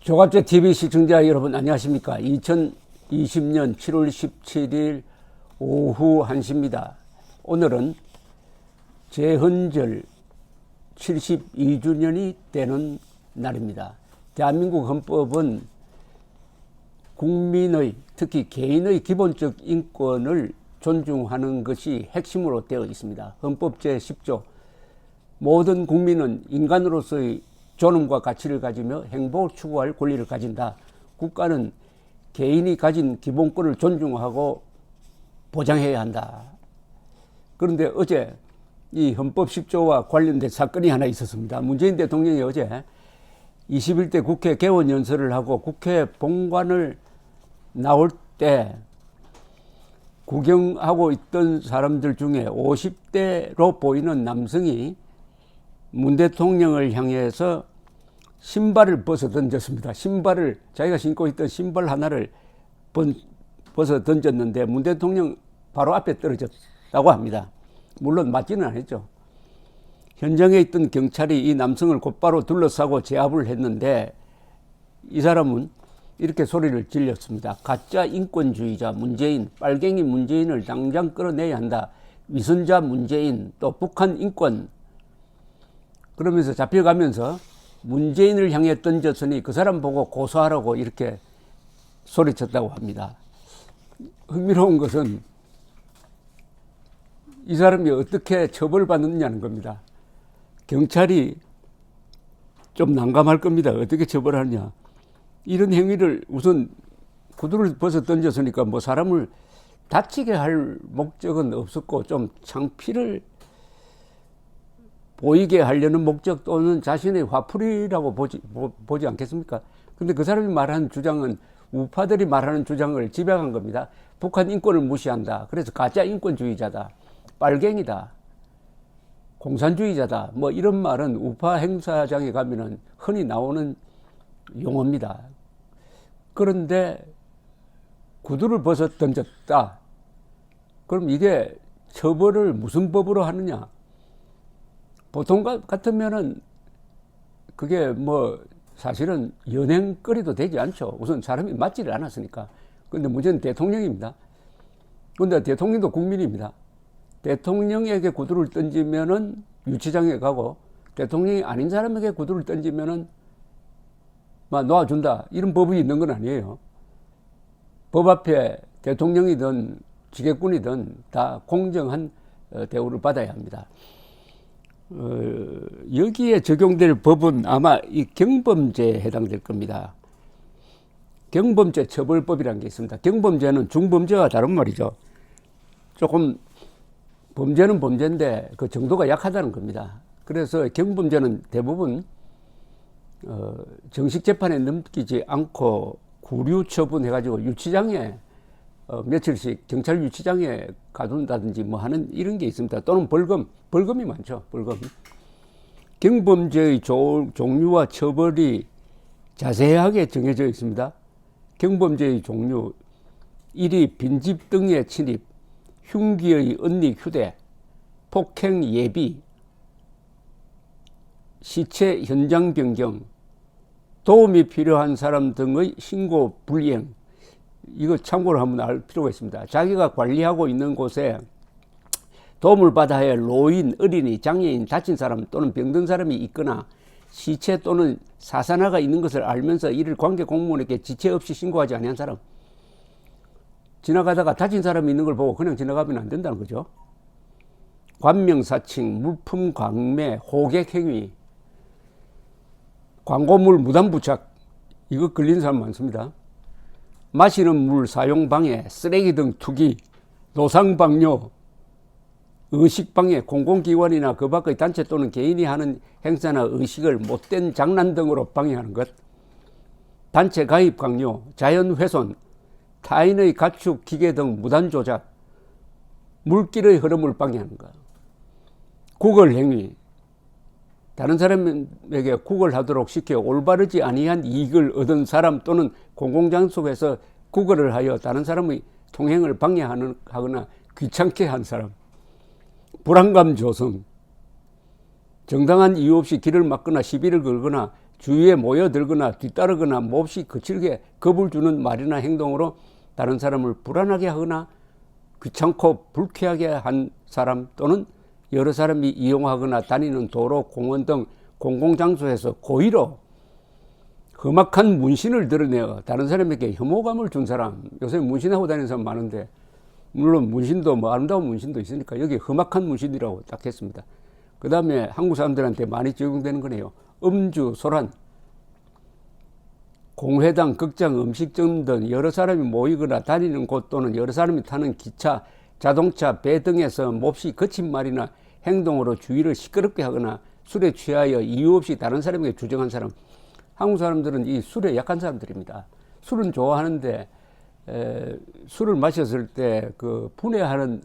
조갑제 TV 시청자 여러분 안녕하십니까. 2020년 7월 17일 오후 1시입니다. 오늘은 재헌절 72주년이 되는 날입니다. 대한민국 헌법은 국민의 특히 개인의 기본적 인권을 존중하는 것이 핵심으로 되어 있습니다. 헌법 제10조 모든 국민은 인간으로서의 존엄과 가치를 가지며 행복을 추구할 권리를 가진다. 국가는 개인이 가진 기본권을 존중하고 보장해야 한다. 그런데 어제 이 헌법 10조와 관련된 사건이 하나 있었습니다. 문재인 대통령이 어제 21대 국회 개원 연설을 하고 국회 본관을 나올 때 구경하고 있던 사람들 중에 50대로 보이는 남성이 문 대통령을 향해서 신발을 벗어 던졌습니다. 신발을 자기가 신고 있던 신발 하나를 벗어 던졌는데 문 대통령 바로 앞에 떨어졌다고 합니다. 물론 맞지는 않았죠. 현장에 있던 경찰이 이 남성을 곧바로 둘러싸고 제압을 했는데 이 사람은 이렇게 소리를 질렀습니다. 가짜 인권주의자 문재인, 빨갱이 문재인을 당장 끌어내야 한다. 위선자 문재인, 또 북한 인권. 그러면서 잡혀가면서 문재인을 향해 던졌으니 그 사람 보고 고소하라고 이렇게 소리쳤다고 합니다. 흥미로운 것은 이 사람이 어떻게 처벌받느냐는 겁니다. 경찰이 좀 난감할 겁니다. 어떻게 처벌하느냐. 이런 행위를 우선 구두를 벗어 던졌으니까 뭐 사람을 다치게 할 목적은 없었고 좀 창피를 보이게 하려는 목적 또는 자신의 화풀이라고 보지 않겠습니까? 근데 그 사람이 말하는 주장은 우파들이 말하는 주장을 집약한 겁니다. 북한 인권을 무시한다. 그래서 가짜 인권주의자다. 빨갱이다. 공산주의자다. 뭐 이런 말은 우파 행사장에 가면은 흔히 나오는 용어입니다. 그런데 구두를 벗어 던졌다. 그럼 이게 처벌을 무슨 법으로 하느냐? 보통 같으면은 그게 뭐 사실은 연행거리도 되지 않죠. 우선 사람이 맞지를 않았으니까. 그런데 문제는 대통령입니다. 그런데 대통령도 국민입니다. 대통령에게 구두를 던지면은 유치장에 가고 대통령이 아닌 사람에게 구두를 던지면은 막 놓아준다. 이런 법이 있는 건 아니에요. 법 앞에 대통령이든 지게꾼이든 다 공정한 대우를 받아야 합니다. 여기에 적용될 법은 아마 이 경범죄에 해당될 겁니다. 경범죄 처벌법이라는 게 있습니다. 경범죄는 중범죄와 다른 말이죠. 조금 범죄는 범죄인데 그 정도가 약하다는 겁니다. 그래서 경범죄는 대부분 정식 재판에 넘기지 않고 구류 처분해가지고 유치장에 며칠씩 경찰 유치장에 가둔다든지 뭐 하는 이런 게 있습니다. 또는 벌금이 많죠. 벌금. 경범죄의 종류와 처벌이 자세하게 정해져 있습니다. 경범죄의 종류 1위 빈집 등의 침입, 흉기의 은닉 휴대, 폭행 예비, 시체 현장 변경, 도움이 필요한 사람 등의 신고 불이행. 이거 참고로 한번 알 필요가 있습니다. 자기가 관리하고 있는 곳에 도움을 받아야 할 노인, 어린이, 장애인, 다친 사람 또는 병든 사람이 있거나 시체 또는 사산화가 있는 것을 알면서 이를 관계 공무원에게 지체 없이 신고하지 아니한 사람. 지나가다가 다친 사람이 있는 걸 보고 그냥 지나가면 안 된다는 거죠. 관명사칭, 물품 광매, 호객 행위, 광고물 무단 부착. 이거 걸린 사람 많습니다. 마시는 물 사용 방해, 쓰레기 등 투기, 노상 방뇨, 의식 방해, 공공기관이나 그 밖의 단체 또는 개인이 하는 행사나 의식을 못된 장난 등으로 방해하는 것, 단체 가입 강요, 자연 훼손, 타인의 가축, 기계 등 무단 조작, 물길의 흐름을 방해하는 것, 구걸 행위, 다른 사람에게 구걸하도록 시켜 올바르지 아니한 이익을 얻은 사람 또는 공공장소에서 구걸을 하여 다른 사람의 통행을 방해하거나 귀찮게 한 사람, 불안감 조성, 정당한 이유 없이 길을 막거나 시비를 걸거나 주위에 모여들거나 뒤따르거나 몹시 거칠게 겁을 주는 말이나 행동으로 다른 사람을 불안하게 하거나 귀찮고 불쾌하게 한 사람 또는 여러 사람이 이용하거나 다니는 도로, 공원 등 공공장소에서 고의로 험악한 문신을 드러내어 다른 사람에게 혐오감을 준 사람. 요새 문신하고 다니는 사람 많은데, 물론 문신도 뭐 아름다운 문신도 있으니까 여기 험악한 문신이라고 딱 했습니다. 그 다음에 한국 사람들한테 많이 적용되는 거네요. 음주, 소란, 공회당, 극장, 음식점 등 여러 사람이 모이거나 다니는 곳 또는 여러 사람이 타는 기차, 자동차, 배 등에서 몹시 거친 말이나 행동으로 주위를 시끄럽게 하거나 술에 취하여 이유 없이 다른 사람에게 주정한 사람. 한국 사람들은 이 술에 약한 사람들입니다. 술은 좋아하는데 술을 마셨을 때 그 분해하는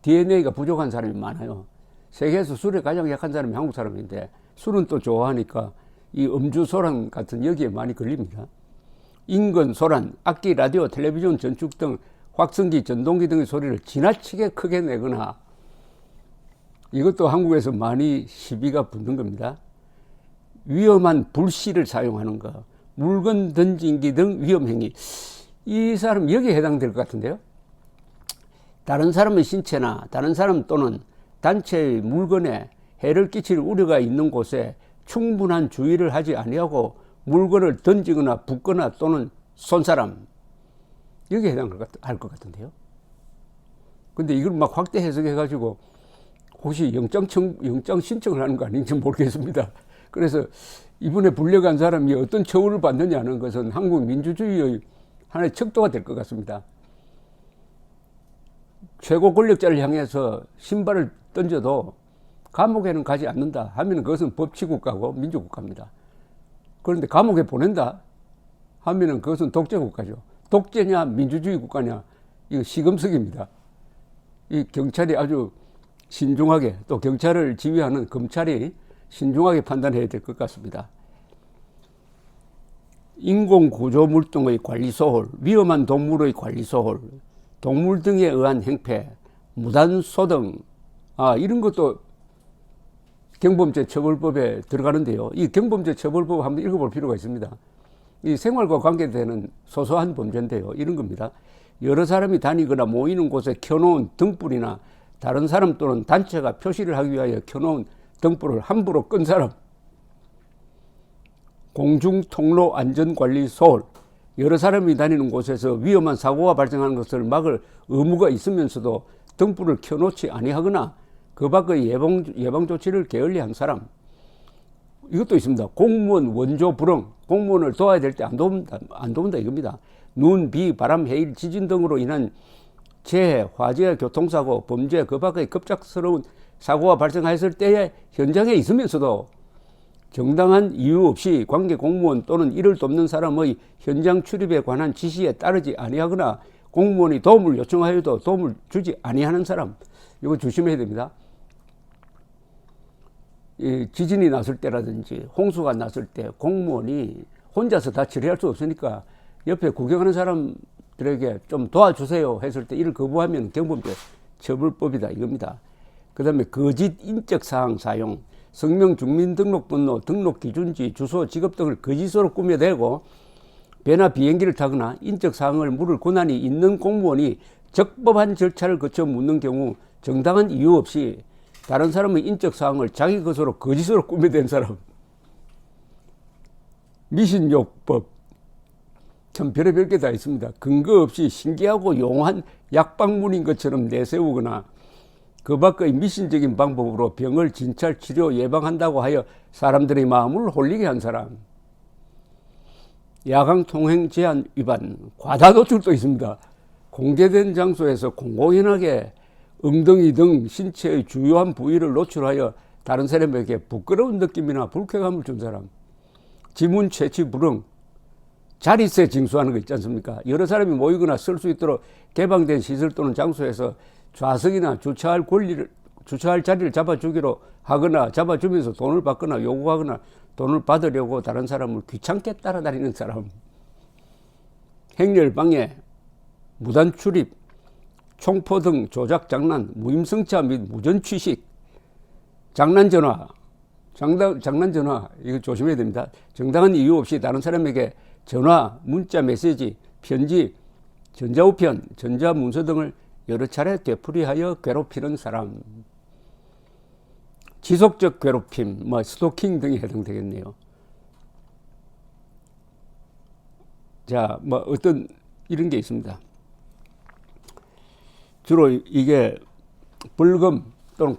DNA가 부족한 사람이 많아요. 세계에서 술에 가장 약한 사람이 한국 사람인데 술은 또 좋아하니까 이 음주 소란 같은 여기에 많이 걸립니다. 인근 소란, 악기, 라디오, 텔레비전, 전축 등 확성기, 전동기 등의 소리를 지나치게 크게 내거나, 이것도 한국에서 많이 시비가 붙는 겁니다. 위험한 불씨를 사용하는 것, 물건 던진기 등 위험행위. 이 사람 여기에 해당될 것 같은데요. 다른 사람의 신체나 다른 사람 또는 단체의 물건에 해를 끼칠 우려가 있는 곳에 충분한 주의를 하지 아니하고 물건을 던지거나 붓거나 또는 쏜 사람, 여기에 해당할 것 같은데요. 근데 이걸 막 확대 해석해가지고 혹시 영장 신청을 하는 거 아닌지 모르겠습니다. 그래서 이번에 불려간 사람이 어떤 처우를 받느냐는 것은 한국 민주주의의 하나의 척도가 될 것 같습니다. 최고 권력자를 향해서 신발을 던져도 감옥에는 가지 않는다 하면 그것은 법치국가고 민주국가입니다. 그런데 감옥에 보낸다 하면 그것은 독재국가죠. 독재냐 민주주의 국가냐, 이거 시금석입니다. 이 경찰이 아주 신중하게, 또 경찰을 지휘하는 검찰이 신중하게 판단해야 될 것 같습니다. 인공구조물등의 관리소홀, 위험한 동물의 관리소홀, 동물 등에 의한 행패, 무단소등, 이런 것도 경범죄 처벌법에 들어가는데요. 이 경범죄 처벌법 한번 읽어볼 필요가 있습니다. 이 생활과 관계되는 소소한 범죄인데요. 이런 겁니다. 여러 사람이 다니거나 모이는 곳에 켜놓은 등불이나 다른 사람 또는 단체가 표시를 하기 위하여 켜놓은 등불을 함부로 끈 사람. 공중통로안전관리 소홀, 여러 사람이 다니는 곳에서 위험한 사고가 발생하는 것을 막을 의무가 있으면서도 등불을 켜놓지 아니하거나 그 밖의 예방 조치를 게을리한 사람. 이것도 있습니다. 공무원 원조 불응, 공무원을 도와야 될 때 안 도운다 이겁니다. 눈, 비, 바람, 해일, 지진 등으로 인한 재해, 화재, 교통사고, 범죄, 그 밖의 급작스러운 사고가 발생했을 때에 현장에 있으면서도 정당한 이유 없이 관계 공무원 또는 이를 돕는 사람의 현장 출입에 관한 지시에 따르지 아니하거나 공무원이 도움을 요청하여도 도움을 주지 아니하는 사람. 이거 조심해야 됩니다. 이 지진이 났을 때라든지 홍수가 났을 때 공무원이 혼자서 다 처리할 수 없으니까 옆에 구경하는 사람들에게 좀 도와주세요 했을 때 이를 거부하면 경범죄 처벌법이다 이겁니다. 그 다음에 거짓 인적사항 사용, 성명, 주민등록번호, 등록기준지, 주소, 직업 등을 거짓으로 꾸며대고 배나 비행기를 타거나 인적사항을 물을 권한이 있는 공무원이 적법한 절차를 거쳐 묻는 경우 정당한 이유 없이 다른 사람의 인적사항을 자기 것으로 거짓으로 꾸며댄 사람. 미신요법. 참 별의별 게 다 있습니다. 근거 없이 신기하고 용한 약방문인 것처럼 내세우거나 그 밖의 미신적인 방법으로 병을 진찰, 치료, 예방한다고 하여 사람들의 마음을 홀리게 한 사람. 야간 통행 제한 위반, 과다 노출도 있습니다. 공개된 장소에서 공공연하게 엉덩이 등 신체의 주요한 부위를 노출하여 다른 사람에게 부끄러운 느낌이나 불쾌감을 준 사람. 지문 채취 불응, 자릿세 징수하는 거 있지 않습니까? 여러 사람이 모이거나 쓸 수 있도록 개방된 시설 또는 장소에서 좌석이나 주차할 자리를 잡아주기로 하거나 잡아주면서 돈을 받거나 요구하거나 돈을 받으려고 다른 사람을 귀찮게 따라다니는 사람. 행렬방해, 무단 출입, 총포 등 조작 장난, 무임승차 및 무전취식, 장난전화, 장난 전화, 이거 조심해야 됩니다. 정당한 이유 없이 다른 사람에게 전화, 문자, 메시지, 편지, 전자우편, 전자문서 등을 여러 차례 되풀이하여 괴롭히는 사람. 지속적 괴롭힘, 스토킹 등이 해당되겠네요. 자, 어떤 이런 게 있습니다. 주로 이게 벌금 또는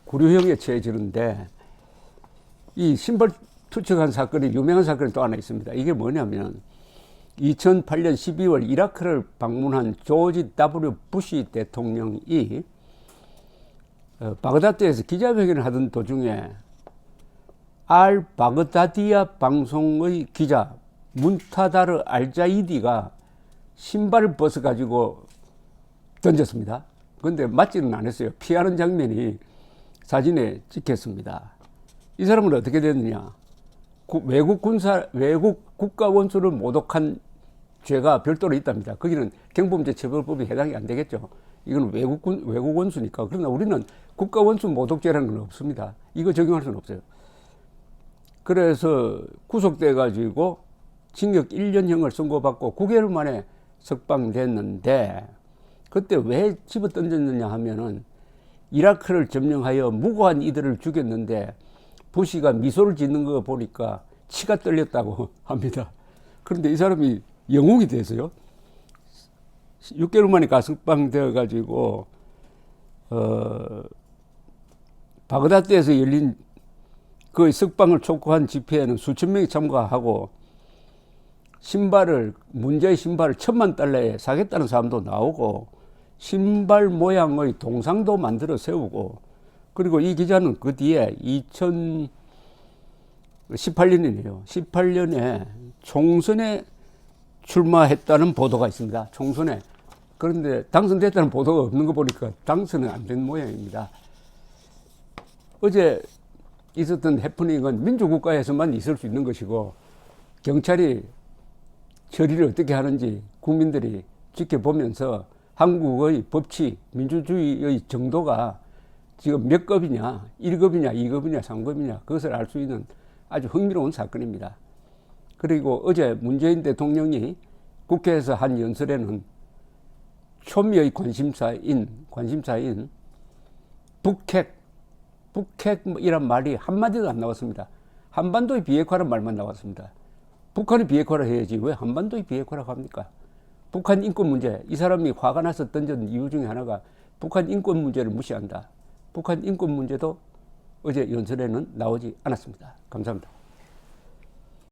구류형에 처해지는데, 이 신발 투척한 사건이 유명한 사건이 또 하나 있습니다. 이게 뭐냐면 2008년 12월 이라크를 방문한 조지 W. 부시 대통령이 바그다드에서 기자회견을 하던 도중에 알 바그다디아 방송의 기자 문타다르 알자이디가 신발을 벗어가지고 던졌습니다. 그런데 맞지는 않았어요. 피하는 장면이 사진에 찍혔습니다. 이 사람은 어떻게 됐느냐? 외국 국가 원수를 모독한 죄가 별도로 있답니다. 거기는 경범죄처벌법이 해당이 안 되겠죠. 이건 외국 원수니까. 그러나 우리는 국가 원수 모독죄라는 건 없습니다. 이거 적용할 수는 없어요. 그래서 구속돼 가지고 징역 1년형을 선고받고 9개월 만에 석방됐는데, 그때 왜 집어 던졌느냐 하면은 이라크를 점령하여 무고한 이들을 죽였는데 부시가 미소를 짓는 거 보니까 치가 떨렸다고 합니다. 그런데 이 사람이 영웅이 돼서요, 6개월 만에 가석방되어 가지고 바그다드에서 열린 그 석방을 촉구한 집회에는 수천 명이 참가하고 문제의 신발을 $10,000에 사겠다는 사람도 나오고 신발 모양의 동상도 만들어 세우고, 그리고 이 기자는 그 뒤에 2018년이네요. 18년에 총선에 출마했다는 보도가 있습니다. 총선에. 그런데 당선됐다는 보도가 없는 거 보니까 당선은 안 된 모양입니다. 어제 있었던 해프닝은 민주국가에서만 있을 수 있는 것이고, 경찰이 처리를 어떻게 하는지 국민들이 지켜보면서 한국의 법치, 민주주의의 정도가 지금 몇 급이냐, 1급이냐, 2급이냐, 3급이냐, 그것을 알 수 있는 아주 흥미로운 사건입니다. 그리고 어제 문재인 대통령이 국회에서 한 연설에는 초미의 관심사인 북핵이란 말이 한마디도 안 나왔습니다. 한반도의 비핵화란 말만 나왔습니다. 북한이 비핵화를 해야지 왜 한반도의 비핵화라고 합니까? 북한 인권 문제, 이 사람이 화가 나서 던진 이유 중에 하나가 북한 인권 문제를 무시한다. 북한 인권 문제도 어제 연설에는 나오지 않았습니다. 감사합니다.